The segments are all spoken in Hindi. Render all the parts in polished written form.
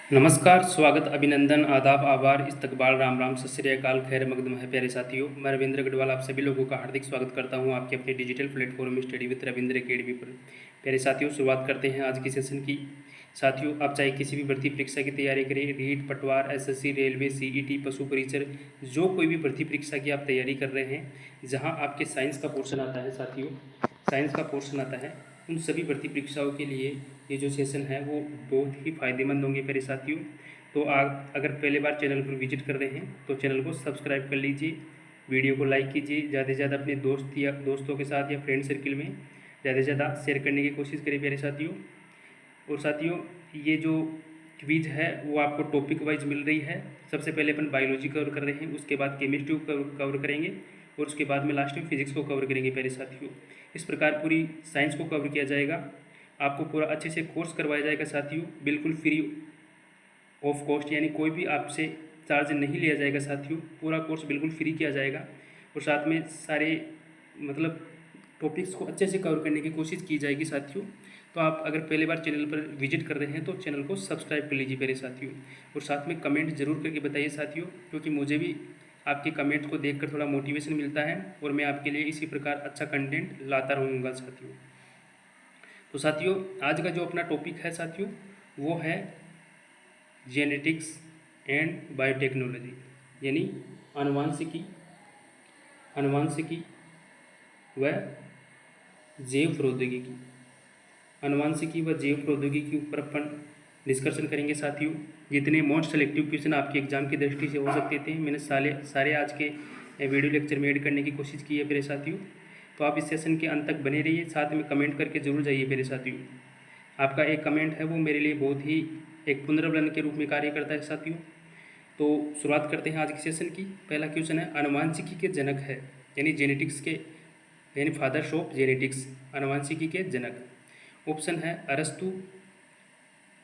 नमस्कार, स्वागत, अभिनंदन, आदाब, आभार, इस्तकबाल, राम राम, सत श्री अकाल, खैर मकदम है प्यारे साथियों। मैं रविंद्र गढ़वाल आप सभी लोगों का हार्दिक स्वागत करता हूं आपके अपने digital platform study with Ravindra academy पर। प्यारे साथियों, शुरुआत करते हैं आज की सेशन की। साथियों, आप चाहे किसी भी भर्ती परीक्षा की तैयारी करें, रीट, पटवार, एसएससी, रेलवे, सीईटी, पशु परिचर, जो कोई भी भर्ती परीक्षा की आप तैयारी कर रहे हैं, जहाँ आपके साइंस का पोर्शन आता है साथियों, साइंस का पोर्शन आता है, उन सभी भर्ती परीक्षाओं के लिए ये जो सेशन है वो बहुत ही फ़ायदेमंद होंगे मेरे साथियों। तो आप अगर पहली बार चैनल पर विजिट कर रहे हैं तो चैनल को सब्सक्राइब कर लीजिए, वीडियो को लाइक कीजिए, ज़्यादा से ज़्यादा अपने दोस्तों के साथ या फ्रेंड सर्किल में ज़्यादा से ज़्यादा शेयर करने की कोशिश करें मेरे साथियों। और साथियों, ये जो क्विज है वो आपको टॉपिक वाइज मिल रही है। सबसे पहले अपन बायोलॉजी कवर कर रहे हैं, उसके बाद केमिस्ट्री को कवर करेंगे और उसके बाद में लास्ट में फिजिक्स को कवर करेंगे प्यारे साथियों। इस प्रकार पूरी साइंस को कवर किया जाएगा, आपको पूरा अच्छे से कोर्स करवाया जाएगा साथियों, बिल्कुल फ्री ऑफ कॉस्ट, यानी कोई भी आपसे चार्ज नहीं लिया जाएगा साथियों। पूरा कोर्स बिल्कुल फ्री किया जाएगा और साथ में सारे मतलब टॉपिक्स को अच्छे से कवर करने की कोशिश की जाएगी साथियों। तो आप अगर पहली बार चैनल पर विजिट कर रहे हैं तो चैनल को सब्सक्राइब कर लीजिए मेरे साथियों, और साथ में कमेंट जरूर करके बताइए साथियों, क्योंकि मुझे भी आपके कमेंट को देखकर थोड़ा मोटिवेशन मिलता है और मैं आपके लिए इसी प्रकार अच्छा कंटेंट लाता रहूँगा साथियों। तो साथियों, आज का जो अपना टॉपिक है साथियों वो है जेनेटिक्स एंड बायोटेक्नोलॉजी, यानी आनुवांशिकी व जैव प्रौद्योगिकी। आनुवांशिकी व जैव प्रौद्योगिकी के ऊपर अपन डिस्कशन करेंगे साथियों। जितने मोस्ट सेलेक्टिव क्वेश्चन आपके एग्जाम की दृष्टि से हो सकते थे, मैंने सारे आज के वीडियो लेक्चर में ऐड करने की कोशिश की है मेरे साथियों। तो आप इस सेशन के अंत तक बने रहिए, साथ में कमेंट करके जरूर जाइए मेरे साथियों। आपका एक कमेंट है वो मेरे लिए बहुत ही एक पुनर्बलन के रूप में कार्य करता है साथियों। तो शुरुआत करते हैं आज की सेशन की। पहला क्वेश्चन है, आनुवांशिकी के जनक है, यानी जेनेटिक्स के, यानी फादर्स ऑफ जेनेटिक्स, आनुवांशिकी के जनक। ऑप्शन है अरस्तु,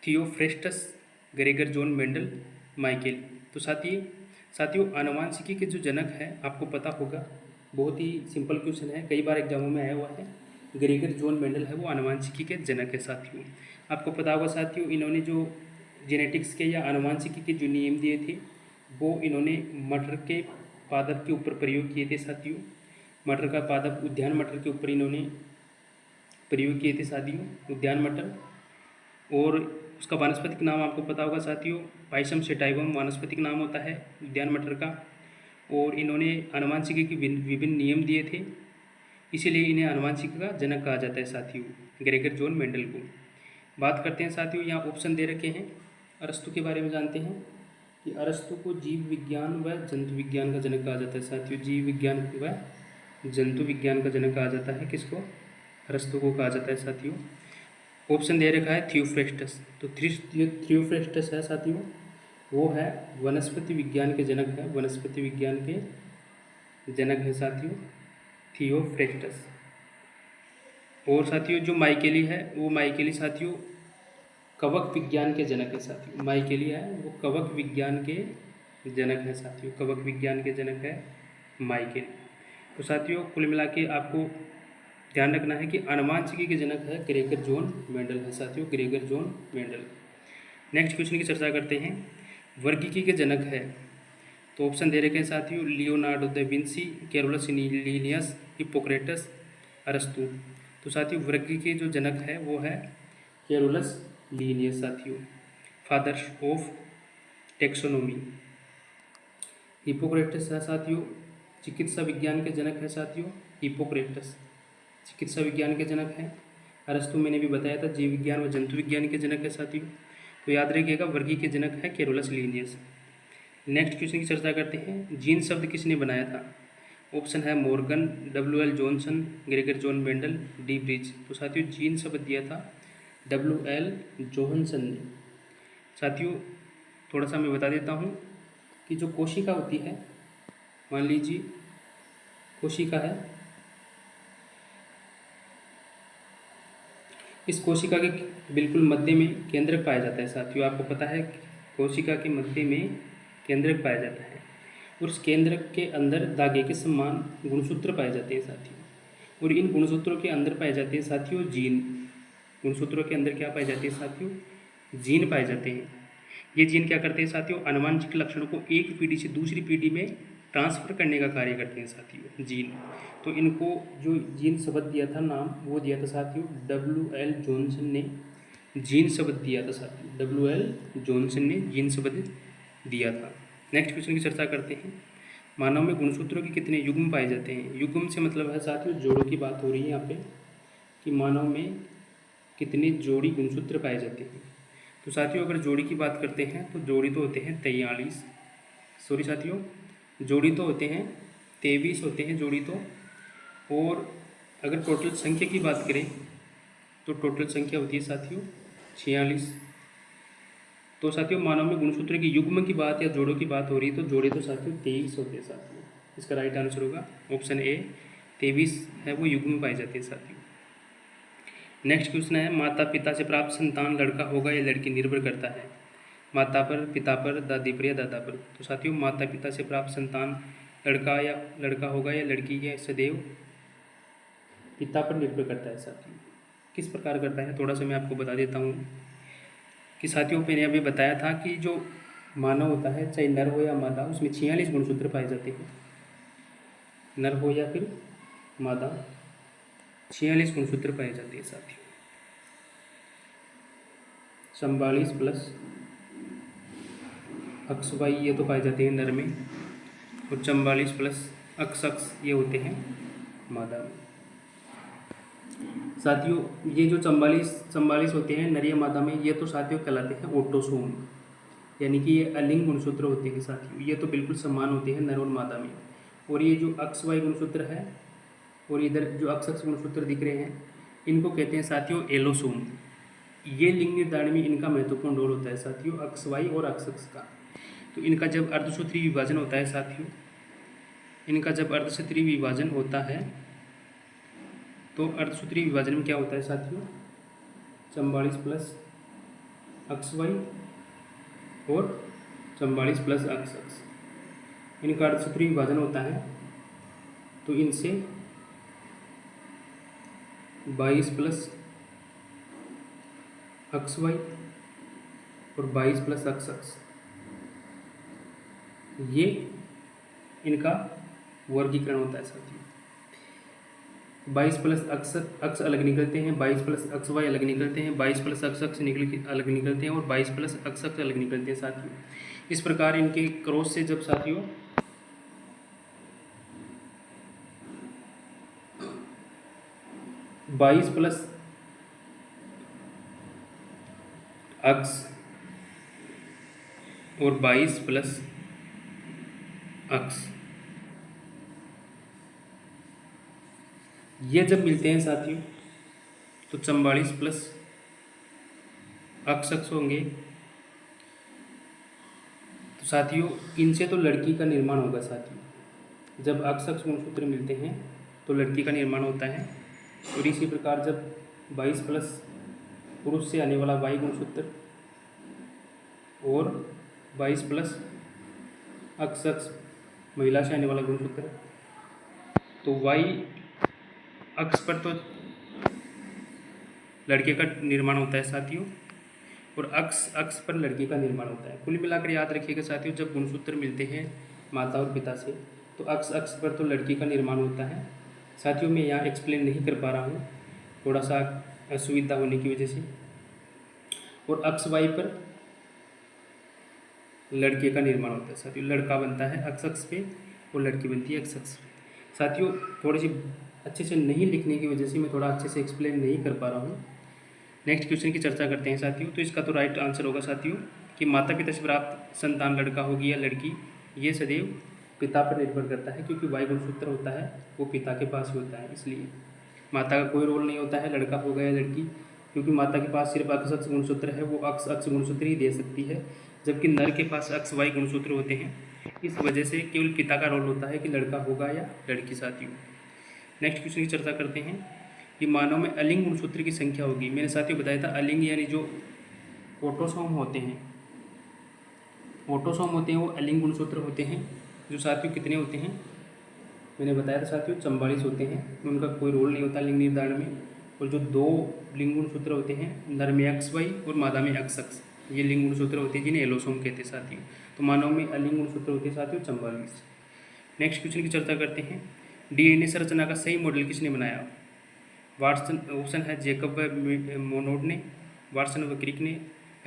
Theophrastus, Gregor John Mendel, Michael. तो साथियों आनुवांशिकी के जो जनक हैं आपको पता होगा, बहुत ही सिंपल क्वेश्चन है, कई बार एग्जामों में आया हुआ है। ग्रेगर जॉन मेंडल है वो आनुवांशिकी के जनक है साथियों। आपको पता होगा साथियों, इन्होंने जो जेनेटिक्स के या आनुवांशिकी के जो नियम दिए थे वो इन्होंने मटर के पादप के ऊपर प्रयोग किए थे साथियों। मटर का पादप, उद्यान मटर के ऊपर इन्होंने प्रयोग किए थे साथियों, उद्यान मटर। और उसका वानस्पतिक नाम आपको पता होगा साथियों, पाइसम सेटाइवम वानस्पतिक नाम होता है उद्यान मटर का। और इन्होंने आनुवांशिकी के विभिन्न नियम दिए थे, इसीलिए इन्हें आनुवांशिकी का जनक कहा जाता है साथियों, ग्रेगर जॉन मेंडल को। बात करते हैं साथियों, यहाँ ऑप्शन दे रखे हैं, अरस्तु के बारे में जानते हैं कि अरस्तु को जीव विज्ञान व जंतु विज्ञान का जनक कहा जाता है साथियों। जीव विज्ञान व जंतु विज्ञान का जनक कहा जाता है किसको? अरस्तु को कहा जाता है साथियों। ऑप्शन दे रखा है थियोफ्रेस्टस। तो थियोफ्रेस्टस है साथियों, वो है वनस्पति विज्ञान के जनक है, वनस्पति विज्ञान के जनक है साथियों, थियोफ्रेस्टस। और साथियों जो माइकेली है वो माइकेली साथियों कवक विज्ञान के जनक है साथियों। माइकेली है वो कवक विज्ञान के जनक है साथियों, कवक विज्ञान के जनक है माइकेल। तो साथियों कुल मिला के आपको ध्यान रखना है कि आनुवांशिकी के जनक है ग्रेगर जॉन मेंडल है साथियों, Gregor John Mendel. Next question की चर्चा करते हैं, वर्गीकी के जनक है। तो ऑप्शन दे रखे हैं साथियों, Leonardo da Vinci, Carolus Linnaeus, Hippocrates, अरस्तु। तो साथियों वर्गीकी के जो जनक है वो है कैरोलस लीनियस साथियों, फादर्स ऑफ टेक्सोनोमी। हिप्पोक्रेटस है साथियों चिकित्सा विज्ञान के जनक है साथियों, हिप्पोक्रेटस चिकित्सा विज्ञान के जनक हैं। अरस्तु मैंने भी बताया था जीव विज्ञान व जंतु विज्ञान के जनक है साथियों। तो याद रखिएगा वर्गी के जनक है कैरोलस लीनियस। नेक्स्ट क्वेश्चन की चर्चा करते हैं, जीन शब्द किसने बनाया था? ऑप्शन है Morgan, WL Johnson, Gregor John Mendel, D bridge. तो साथियों जीन शब्द दिया था WL जोहनसन ने। साथियों थोड़ा सा मैं बता देता हूँ कि जो कोशिका होती है, मान लीजिए कोशिका है, इस कोशिका के बिल्कुल मध्य में केंद्रक पाया जाता है साथियों। आपको पता है कोशिका के मध्य में केंद्रक पाया जाता है और उस केंद्रक के अंदर धागे के समान गुणसूत्र पाए जाते हैं साथियों। और इन गुणसूत्रों के अंदर पाए जाते हैं साथियों जीन। गुणसूत्रों के अंदर क्या पाए जाते हैं साथियों? जीन पाए जाते हैं। ये जीन क्या करते हैं साथियों, आनुवंशिक लक्षणों को एक पीढ़ी से दूसरी पीढ़ी में ट्रांसफ़र करने का कार्य करते हैं साथियों, जीन। तो इनको जो जीन शब्द दिया था नाम, वो दिया था साथियों WL जॉनसन ने जीन शब्द दिया था साथियों, WL जॉनसन ने जीन शब्द दिया था। नेक्स्ट क्वेश्चन की चर्चा करते हैं। मानव में गुणसूत्रों के कितने युग्म पाए जाते हैं? युग्म से मतलब है साथियों जोड़ों की बात हो रही है यहाँ पे, कि मानव में कितने जोड़ी गुणसूत्र पाए जाते हैं। तो साथियों अगर जोड़ी की बात करते हैं तो जोड़ी तो होते हैं 43, सॉरी साथियों, जोड़ी तो होते हैं 23 होते हैं जोड़ी तो। और अगर टोटल संख्या की बात करें तो टोटल संख्या होती है साथियों 46। तो साथियों मानव में गुणसूत्र की युग्म की बात या जोड़ों की बात हो रही है तो जोड़े तो साथियों 23 होते हैं साथियों। इसका राइट आंसर होगा ऑप्शन ए, 23 है वो युग्म पाए जाते हैं साथियों। नेक्स्ट क्वेश्चन है, माता पिता से प्राप्त संतान लड़का होगा या लड़की, निर्भर करता है माता पर, पिता पर, दादी पर या दादा पर। तो साथियों माता पिता से प्राप्त संतान लड़का होगा या लड़की, है सदैव पिता पर निर्भर करता है साथियों। किस प्रकार करता है थोड़ा सा मैं आपको बता देता हूँ कि साथियों मैंने अभी बताया था कि जो मानव होता है चाहे नर हो या मादा, उसमें 46 गुणसूत्र पाए जाते हैं, नर हो या फिर मादा 46 गुणसूत्र पाए जाते हैं साथियों। 44 प्लस XY ये तो पाए जाते हैं नर में, और 44 प्लस XX ये होते हैं मादा में। साथियों ये जो 44 होते हैं नर या मादा में, ये तो साथियों कहलाते हैं ऑटोसोम, यानी कि ये अलिंग गुणसूत्र होते हैं साथियों, ये तो बिल्कुल समान होते हैं नर और मादा में। और ये जो XY गुणसूत्र है और इधर जो XX गुणसूत्र दिख रहे हैं, इनको कहते हैं साथियों एलोसोम। ये लिंग निर्धारण में इनका महत्वपूर्ण रोल होता है साथियों, XY और XX का। तो इनका जब अर्धसूत्रीय विभाजन होता है साथियों, इनका जब अर्धसूत्रीय विभाजन होता है तो अर्धसूत्रीय विभाजन में क्या होता है साथियों, 44 प्लस XY और 44 प्लस XX, इनका अर्धसूत्रीय विभाजन होता है। तो इनसे 22 प्लस XY और 22 प्लस XX, ये इनका वर्गीकरण होता है साथियों। 22 प्लस अक्स अलग निकलते हैं, 22 प्लस XY अलग निकलते हैं, 22 प्लस XX अलग निकलते हैं और 22 प्लस XX अलग निकलते हैं साथियों। इस प्रकार इनके क्रॉस से जब साथियों 22 प्लस X और 22 प्लस X ये जब मिलते हैं साथियों तो 44 प्लस XX होंगे। तो साथियों इनसे तो लड़की का निर्माण होगा साथियों, जब XX गुणसूत्र मिलते हैं तो लड़की का निर्माण होता है। और इसी प्रकार जब 22 प्लस पुरुष से आने वाला Y गुणसूत्र और 22 प्लस XX महिला से आने वाला गुणसूत्र, तो Y अक्ष पर तो लड़के का निर्माण होता है साथियों और अक्ष पर लड़की का निर्माण होता है। कुल मिलाकर याद रखिएगा साथियों, जब गुणसूत्र मिलते हैं माता और पिता से तो अक्ष पर तो लड़की का निर्माण होता है साथियों। मैं यहाँ एक्सप्लेन नहीं कर पा रहा हूँ थोड़ा सा असुविधा होने की वजह से। और अक्ष वाई पर लड़के का निर्माण होता है साथियों, लड़का बनता है अक्ष पे और लड़की बनती है अक्ष पे। साथियों थोड़ी सी अच्छे से नहीं लिखने की वजह से मैं थोड़ा अच्छे से एक्सप्लेन नहीं कर पा रहा हूँ। नेक्स्ट क्वेश्चन की चर्चा करते हैं साथियों। तो इसका तो राइट आंसर होगा साथियों कि माता पिता से प्राप्त संतान लड़का होगी या लड़की, ये सदैव पिता पर निर्भर करता है, क्योंकि वाई गुणसूत्र होता है वो पिता के पास होता है, इसलिए माता का कोई रोल नहीं होता है लड़का होगा या लड़की, क्योंकि माता के पास सिर्फ अक्ष गुणसूत्र है, वो अक्ष गुणसूत्र ही दे सकती है, जबकि नर के पास अक्ष वाई गुणसूत्र होते हैं। इस वजह से केवल पिता का रोल होता है कि लड़का होगा या लड़की साथियों। नेक्स्ट क्वेश्चन की चर्चा करते हैं कि मानव में अलिंग गुणसूत्र की संख्या होगी। मैंने साथियों बताया था अलिंग यानी जो ऑटोसोम होते हैं, वो अलिंग गुणसूत्र होते हैं, जो साथियों कितने होते हैं मैंने बताया था साथियों 44 होते हैं, उनका कोई रोल नहीं होता लिंग निर्धारण में। और जो 2 लिंग गुणसूत्र होते हैं नर में XY और मादा में XX, ये लिंग गुणसूत्र होते हैं जिन्हें एलोसोम कहते हैं साथियों। तो मानव में अलिंग गुणसूत्र होते हैं साथियों 44। नेक्स्ट क्वेश्चन की चर्चा करते हैं। डीएनए संरचना का सही मॉडल किसने बनाया? वाटसन, ऑप्शन है जेकब मोनोड ने, वाटसन व क्रिक ने,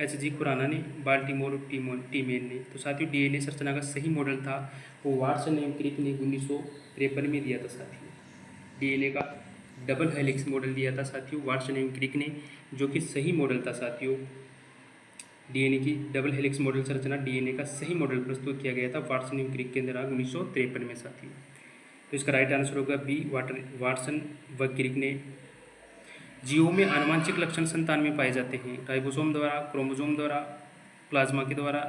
एच.जी. खुराना ने, बाल्टीमोर टीमेन ने। तो साथियों डीएनए संरचना का सही मॉडल था वो वाटसन एवं क्रिक ने 1953 में दिया था साथियों। डीएनए का डबल हेलिक्स मॉडल दिया था साथियों वाटसन एवं क्रिक ने, जो कि सही मॉडल था साथियों। डीएनए की डबल हेलिक्स मॉडल संरचना डीएनए का सही मॉडल प्रस्तुत किया गया था वाटसन एवं क्रिक के अंदर 1953 में साथियों। तो इसका राइट आंसर होगा बी, वाटसन व क्रिक ने। जीवों में आनुवांशिक लक्षण संतान में पाए जाते हैं, राइबोसोम द्वारा, क्रोमोसोम द्वारा, प्लाज्मा के द्वारा,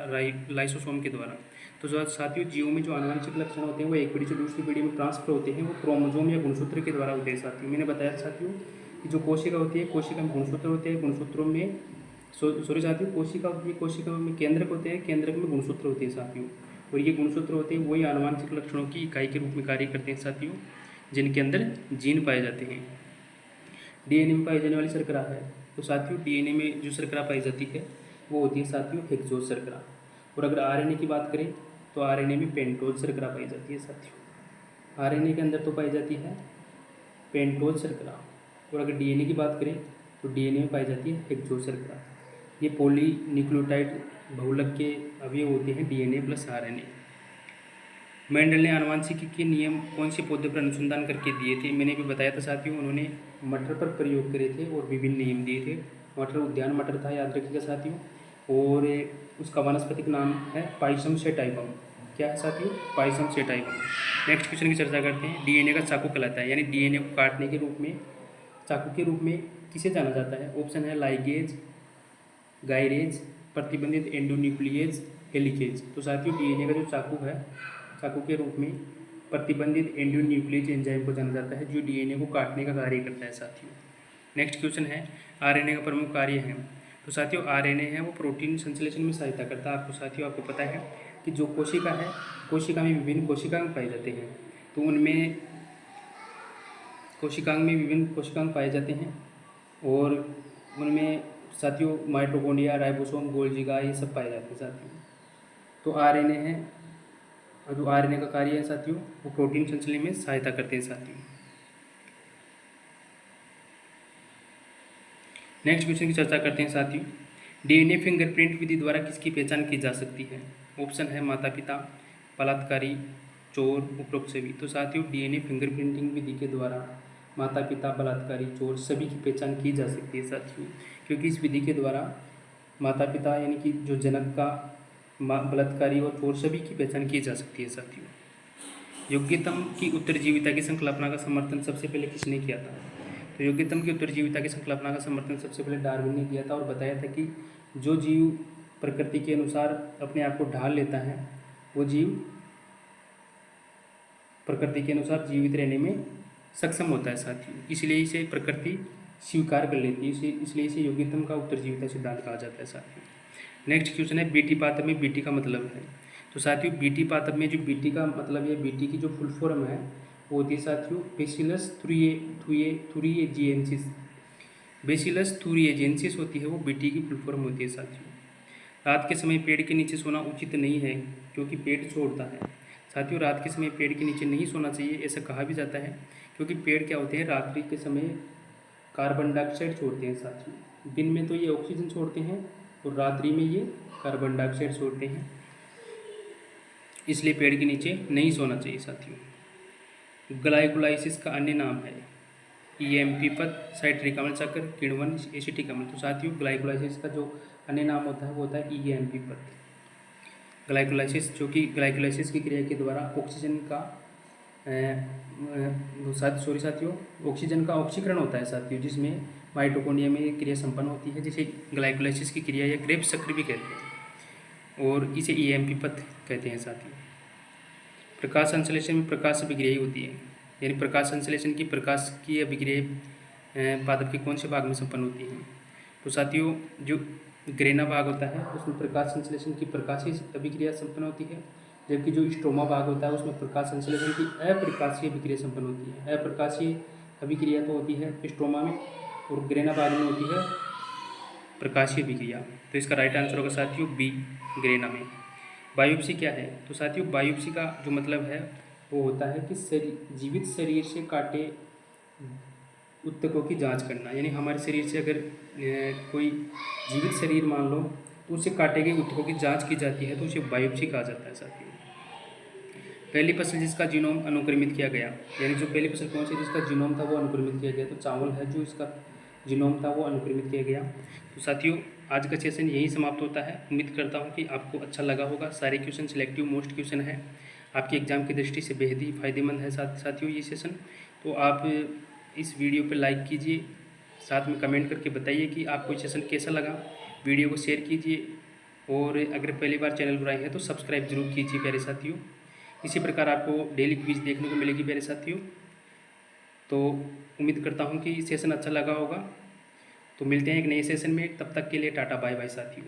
लाइसोसोम के द्वारा। तो साथियों जीवों में जो आनुवांशिक लक्षण होते हैं वो एक पीढ़ी से दूसरी पीढ़ी में ट्रांसफर होते हैं, वो क्रोमोसोम या गुणसूत्र के द्वारा होते हैं साथियों। मैंने बताया साथियों कि जो कोशिका होती है, कोशिका में गुणसूत्र होते हैं, गुणसूत्रों में सॉरी साथियों कोशिका होती है, कोशिका में केंद्रक होते हैं, केंद्रक में गुणसूत्र होते हैं साथियों। और ये गुणसूत्र होते हैं वही आनुवांशिक लक्षणों की इकाई के रूप में कार्य करते हैं साथियों, जिनके अंदर जीन पाए जाते हैं। डीएनए में पाई जाने वाली शर्करा है, तो साथियों डीएनए में जो शर्करा पाई जाती है वो होती है साथियों हेक्सोज शर्करा। और अगर आरएनए की बात करें तो आरएनए में पेंटोज शर्करा पाई जाती है साथियों। आरएनए के अंदर तो पाई जाती है पेंटोज शर्करा, और अगर डीएनए की बात करें तो डीएनए में पाई जाती है हेक्सोज शर्करा। ये पॉलीन्यूक्लियोटाइड बहुलक के अवयव होते हैं डीएनए प्लस आरएनए। मेंडल ने आनुवांशिकी के नियम कौन से पौधे पर अनुसंधान करके दिए थे? मैंने भी बताया था साथियों, उन्होंने मटर पर प्रयोग करे थे और विभिन्न नियम दिए थे। मटर उद्यान मटर था, याद रखिएगा साथियों। और उसका वानस्पतिक नाम है पाइसम सेटाइवम। क्या है साथियों? Pisum sativum. नेक्स्ट क्वेश्चन की चर्चा करते हैं। डीएनए का चाकू कहलाता है, यानी डीएनए को काटने के रूप में, चाकू के रूप में किसे जाना जाता है? ऑप्शन है लाइगेज, गायरेज, प्रतिबंधित एंडोन्यूक्लिएज, हेलिकेज। तो साथियों डीएनए का जो चाकू है, चाकू के रूप में प्रतिबंधित एंडोन्यूक्लिएज एंजाइम को जाना जाता है, जो डीएनए को काटने का कार्य करता है साथियों। नेक्स्ट क्वेश्चन है आरएनए का प्रमुख कार्य है। तो साथियों आरएनए है वो प्रोटीन संश्लेषण में सहायता करता है। आपको साथियों आपको पता है कि जो कोशिका है, कोशिका में विभिन्न कोशिकांग पाए जाते हैं, तो उनमें कोशिकांग में विभिन्न कोशिकांग पाए जाते हैं, और उनमें साथियों माइटोकॉन्ड्रिया, राइबोसोम, गोल्गी, ये सब पाए जाते हैं साथियों। तो आरएनए है, और जो आरएनए का कार्य है साथियों वो प्रोटीन संश्लेषण में सहायता करते हैं साथियों। नेक्स्ट क्वेश्चन की चर्चा करते हैं साथियों। डीएनए फिंगरप्रिंट विधि द्वारा किसकी पहचान की जा सकती है? ऑप्शन है माता पिता, बलात्कारी, चोर, उपरोक्त सभी। तो साथियों डीएनए फिंगरप्रिंटिंग विधि के द्वारा माता पिता, बलात्कारी, चोर सभी की पहचान की जा सकती है साथियों, क्योंकि इस विधि के द्वारा माता पिता यानी कि जो जनक का, बलात्कारी और चोर सभी की पहचान की जा सकती है साथियों। योग्यतम की उत्तरजीविता की संकल्पना का समर्थन सबसे पहले किसने किया था? तो योग्यतम की उत्तरजीविता की संकल्पना का समर्थन सबसे पहले डार्विन ने किया था, और बताया था कि जो जीव प्रकृति के अनुसार अपने आप को ढाल लेता है वो जीव प्रकृति के अनुसार जीवित रहने में सक्षम होता है साथियों, इसलिए इसे प्रकृति स्वीकार कर लेती है, इसलिए इसे योग्यतम का उत्तरजीविता सिद्धांत कहा जाता है साथियों। नेक्स्ट क्वेश्चन है बीटी पातब में बीटी का मतलब है। तो साथियों बीटी पातब में जो बीटी का मतलब है, बीटी की जो फुल फॉर्म है वो होती है साथियों बेसिलस थुरिएजिएंसिस। बेसिलस थुरिएजिएंसिस होती है वो बीटी की फुल फॉर्म होती है साथियों। रात के समय पेड़ के नीचे सोना उचित नहीं है क्योंकि पेट छोड़ता है। साथियों रात के समय पेड़ के नीचे नहीं सोना चाहिए, ऐसा कहा भी जाता है, क्योंकि पेड़ क्या होते हैं रात्रि के समय कार्बन डाइऑक्साइड छोड़ते हैं साथियों। दिन में तो ये ऑक्सीजन छोड़ते हैं और रात्रि में ये कार्बन डाइऑक्साइड छोड़ते हैं, इसलिए पेड़ के नीचे नहीं सोना चाहिए साथियों। ग्लाइकोलाइसिस का अन्य नाम है ईएमपी पथ, साइट्रिक अम्ल चक्र, किण्वन, एसिटिक अम्ल। तो साथियों ग्लाइकोलाइसिस का जो अन्य नाम होता है वो होता है ईएमपी पथ। ग्लाइकोलाइसिस जो कि ग्लाइकोलाइसिस की क्रिया के द्वारा ऑक्सीजन का साथियों ऑक्सीजन का ऑक्सीकरण होता है साथियों, जिसमें माइटोकॉन्ड्रिया में क्रिया संपन्न होती है, जिसे ग्लाइकोलाइसिस की क्रिया या क्रेब्स चक्र भी कहते हैं, और इसे ईएमपी पथ कहते हैं साथियों। प्रकाश संश्लेषण में प्रकाश अभिक्रिया होती है, यानी प्रकाश संश्लेषण की प्रकाश की अभिक्रिया पादप के कौन से भाग में संपन्न होती है? तो साथियों जो ग्रेना भाग होता है उसमें प्रकाश संश्लेषण की प्रकाशीय अभिक्रिया संपन्न होती है, जबकि जो स्ट्रोमा भाग होता है उसमें प्रकाश संश्लेषण की अप्रकाशीय अभिक्रिया संपन्न होती है। अप्रकाशीय अभिक्रिया तो होती है स्ट्रोमा में, और ग्रेना भाग में होती है प्रकाशीय अभिक्रिया। तो इसका राइट आंसर होगा साथियों बी, ग्रेना में। बायोप्सी क्या है? तो साथियों बायोप्सी का जो मतलब है वो होता है कि जीवित शरीर से काटे ऊतकों की जांच करना। यानी हमारे शरीर से अगर कोई जीवित शरीर मान लो तो उससे काटे गए ऊतकों की जांच की जाती है तो उसे बायोप्सी कहा जाता है साथियों। पहली फसल जिसका जीनोम अनुक्रमित किया गया, यानी जो पहली फसल कौन सी जिसका जीनोम था वो अनुक्रमित किया गया, तो चावल है जो इसका जीनोम था वो अनुक्रमित किया गया। तो साथियों आज का सेशन यही समाप्त होता है। उम्मीद करता हूँ कि आपको अच्छा लगा होगा। सारे क्वेश्चन सिलेक्टिव मोस्ट क्वेश्चन है, आपके एग्जाम की दृष्टि से बेहद ही फायदेमंद है साथियों ये सेशन। तो आप इस वीडियो पर लाइक कीजिए, साथ में कमेंट करके बताइए कि आपको सेशन कैसा लगा। वीडियो को शेयर कीजिए और अगर पहली बार चैनल पर आए हैं तो सब्सक्राइब जरूर कीजिए प्यारे साथियों। इसी प्रकार आपको डेली क्विज देखने को मिलेगी प्यारे साथियों। तो उम्मीद करता हूँ कि सेशन अच्छा लगा होगा। तो मिलते हैं एक नए सेशन में, तब तक के लिए टाटा बाय बाय साथियों।